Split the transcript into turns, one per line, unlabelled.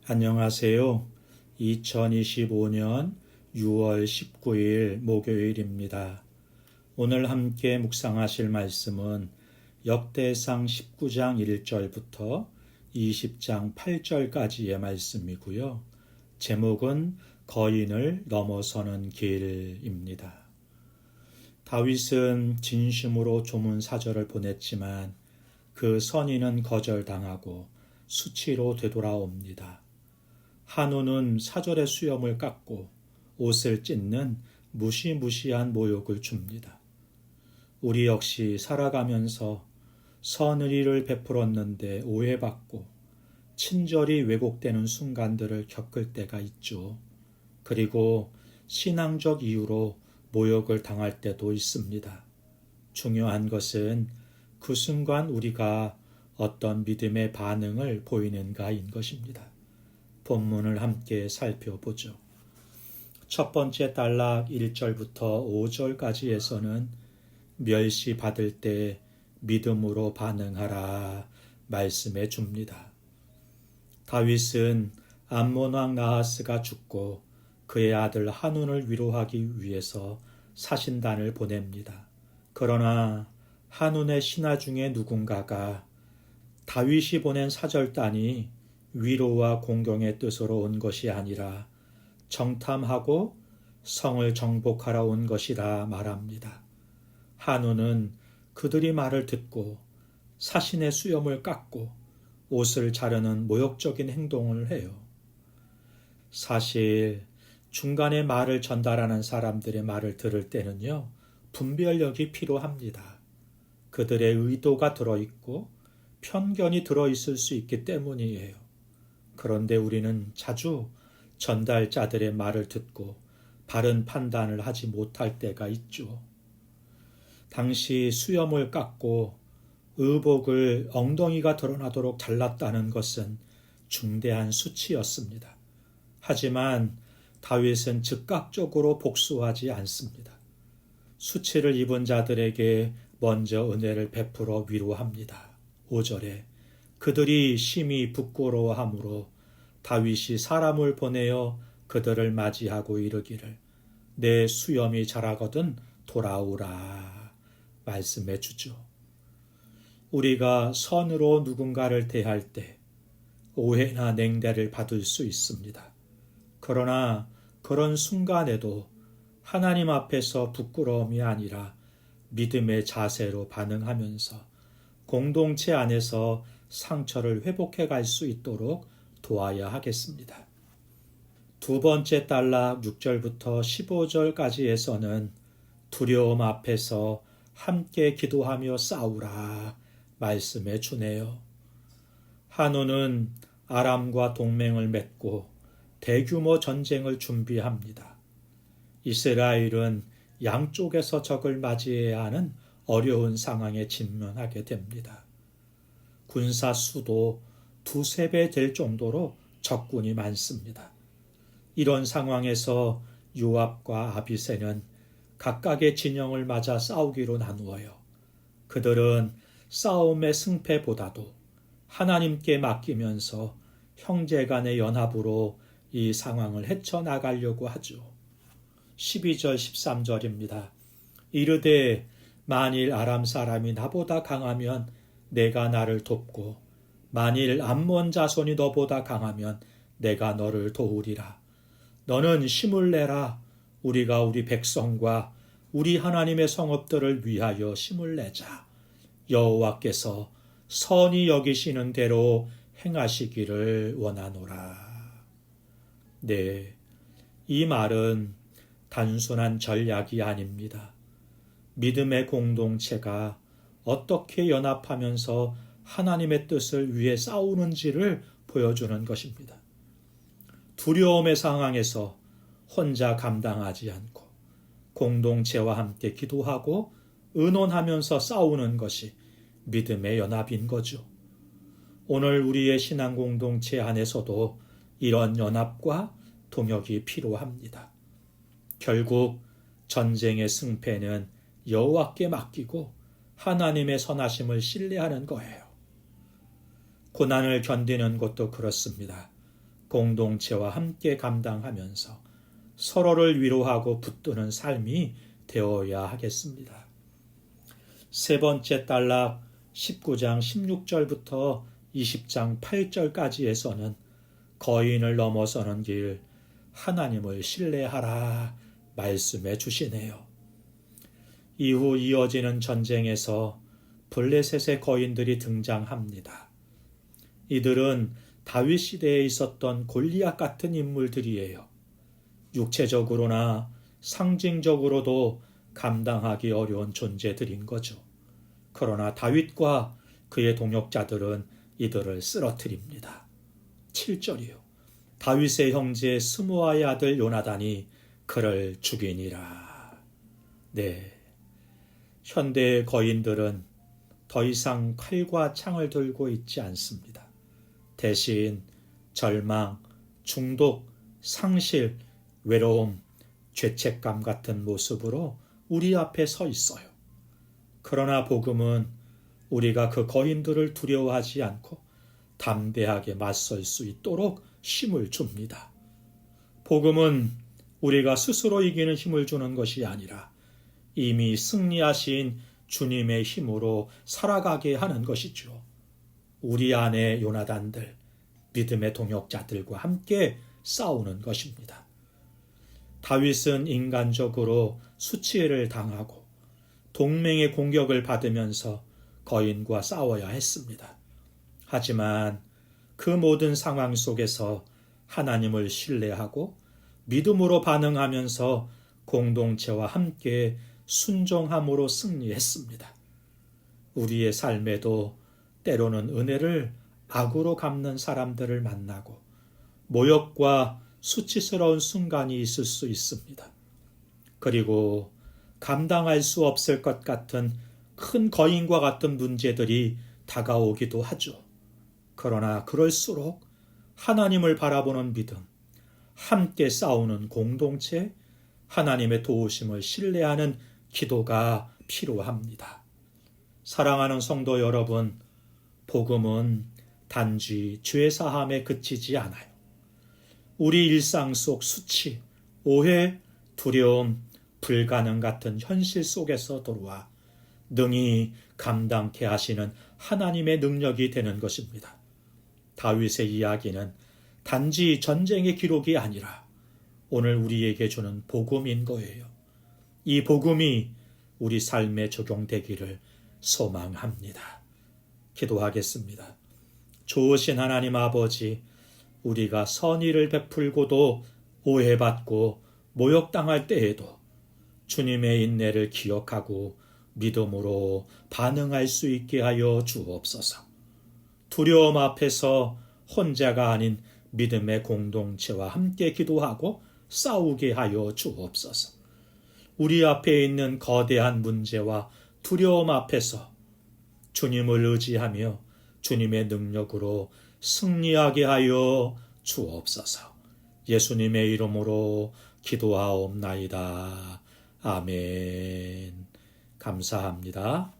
안녕하세요. 2025년 6월 19일 목요일입니다. 오늘 함께 묵상하실 말씀은 역대상 19장 1절부터 20장 8절까지의 말씀이고요. 제목은 거인을 넘어서는 길입니다. 다윗은 진심으로 조문사절을 보냈지만 그 선의는 거절당하고 수치로 되돌아옵니다. 한우는 사절의 수염을 깎고 옷을 찢는 무시무시한 모욕을 줍니다. 우리 역시 살아가면서 선의를 베풀었는데 오해받고 친절이 왜곡되는 순간들을 겪을 때가 있죠. 그리고 신앙적 이유로 모욕을 당할 때도 있습니다. 중요한 것은 그 순간 우리가 어떤 믿음의 반응을 보이는가인 것입니다. 본문을 함께 살펴보죠. 첫 번째 단락 1절부터 5절까지에서는 멸시받을 때 믿음으로 반응하라 말씀해 줍니다. 다윗은 암몬 왕 나하스가 죽고 그의 아들 한운을 위로하기 위해서 사신단을 보냅니다. 그러나 한운의 신하 중에 누군가가 다윗이 보낸 사절단이 위로와 공경의 뜻으로 온 것이 아니라 정탐하고 성을 정복하러 온 것이라 말합니다. 한우는 그들이 말을 듣고 사신의 수염을 깎고 옷을 자르는 모욕적인 행동을 해요. 사실 중간에 말을 전달하는 사람들의 말을 들을 때는요, 분별력이 필요합니다. 그들의 의도가 들어있고 편견이 들어있을 수 있기 때문이에요. 그런데 우리는 자주 전달자들의 말을 듣고 바른 판단을 하지 못할 때가 있죠. 당시 수염을 깎고 의복을 엉덩이가 드러나도록 잘랐다는 것은 중대한 수치였습니다. 하지만 다윗은 즉각적으로 복수하지 않습니다. 수치를 입은 자들에게 먼저 은혜를 베풀어 위로합니다. 5절에 그들이 심히 부끄러워하므로 다윗이 사람을 보내어 그들을 맞이하고 이르기를 내 수염이 자라거든 돌아오라 말씀해 주죠. 우리가 선으로 누군가를 대할 때 오해나 냉대를 받을 수 있습니다. 그러나 그런 순간에도 하나님 앞에서 부끄러움이 아니라 믿음의 자세로 반응하면서 공동체 안에서 상처를 회복해 갈 수 있도록 도와야 하겠습니다. 두 번째 단락 6절부터 15절까지에서는 두려움 앞에서 함께 기도하며 싸우라 말씀해 주네요. 한우는 아람과 동맹을 맺고 대규모 전쟁을 준비합니다. 이스라엘은 양쪽에서 적을 맞이해야 하는 어려운 상황에 직면하게 됩니다. 군사 수도 2~3배 될 정도로 적군이 많습니다. 이런 상황에서 요압과 아비새는 각각의 진영을 맞아 싸우기로 나누어요. 그들은 싸움의 승패보다도 하나님께 맡기면서 형제간의 연합으로 이 상황을 헤쳐나가려고 하죠. 12절 13절입니다. 이르되 만일 아람 사람이 나보다 강하면 내가 나를 돕고 만일 암몬 자손이 너보다 강하면 내가 너를 도우리라. 너는 힘을 내라. 우리가 우리 백성과 우리 하나님의 성읍들을 위하여 힘을 내자. 여호와께서 선히 여기시는 대로 행하시기를 원하노라. 네, 이 말은 단순한 전략이 아닙니다. 믿음의 공동체가 어떻게 연합하면서 하나님의 뜻을 위해 싸우는지를 보여주는 것입니다. 두려움의 상황에서 혼자 감당하지 않고 공동체와 함께 기도하고 의논하면서 싸우는 것이 믿음의 연합인 거죠. 오늘 우리의 신앙 공동체 안에서도 이런 연합과 동역이 필요합니다. 결국 전쟁의 승패는 여호와께 맡기고 하나님의 선하심을 신뢰하는 거예요. 고난을 견디는 것도 그렇습니다. 공동체와 함께 감당하면서 서로를 위로하고 붙드는 삶이 되어야 하겠습니다. 세 번째 단락 19장 16절부터 20장 8절까지에서는 거인을 넘어서는 길, 하나님을 신뢰하라 말씀해 주시네요. 이후 이어지는 전쟁에서 블레셋의 거인들이 등장합니다. 이들은 다윗 시대에 있었던 골리앗 같은 인물들이에요. 육체적으로나 상징적으로도 감당하기 어려운 존재들인 거죠. 그러나 다윗과 그의 동역자들은 이들을 쓰러뜨립니다. 7절이요. 다윗의 형제 스무아의 아들 요나단이 그를 죽이니라. 네, 현대의 거인들은 더 이상 칼과 창을 들고 있지 않습니다. 대신 절망, 중독, 상실, 외로움, 죄책감 같은 모습으로 우리 앞에 서 있어요. 그러나 복음은 우리가 그 거인들을 두려워하지 않고 담대하게 맞설 수 있도록 힘을 줍니다. 복음은 우리가 스스로 이기는 힘을 주는 것이 아니라 이미 승리하신 주님의 힘으로 살아가게 하는 것이죠. 우리 안의 요나단들, 믿음의 동역자들과 함께 싸우는 것입니다. 다윗은 인간적으로 수치를 당하고 동맹의 공격을 받으면서 거인과 싸워야 했습니다. 하지만 그 모든 상황 속에서 하나님을 신뢰하고 믿음으로 반응하면서 공동체와 함께 순종함으로 승리했습니다. 우리의 삶에도 때로는 은혜를 악으로 갚는 사람들을 만나고 모욕과 수치스러운 순간이 있을 수 있습니다. 그리고 감당할 수 없을 것 같은 큰 거인과 같은 문제들이 다가오기도 하죠. 그러나 그럴수록 하나님을 바라보는 믿음, 함께 싸우는 공동체, 하나님의 도우심을 신뢰하는 기도가 필요합니다. 사랑하는 성도 여러분, 복음은 단지 죄사함에 그치지 않아요. 우리 일상 속 수치, 오해, 두려움, 불가능 같은 현실 속에서 들어와 능히 감당케 하시는 하나님의 능력이 되는 것입니다. 다윗의 이야기는 단지 전쟁의 기록이 아니라 오늘 우리에게 주는 복음인 거예요. 이 복음이 우리 삶에 적용되기를 소망합니다. 기도하겠습니다. 좋으신 하나님 아버지, 우리가 선의를 베풀고도 오해받고 모욕당할 때에도 주님의 인내를 기억하고 믿음으로 반응할 수 있게 하여 주옵소서. 두려움 앞에서 혼자가 아닌 믿음의 공동체와 함께 기도하고 싸우게 하여 주옵소서. 우리 앞에 있는 거대한 문제와 두려움 앞에서 주님을 의지하며 주님의 능력으로 승리하게 하여 주옵소서. 예수님의 이름으로 기도하옵나이다. 아멘. 감사합니다.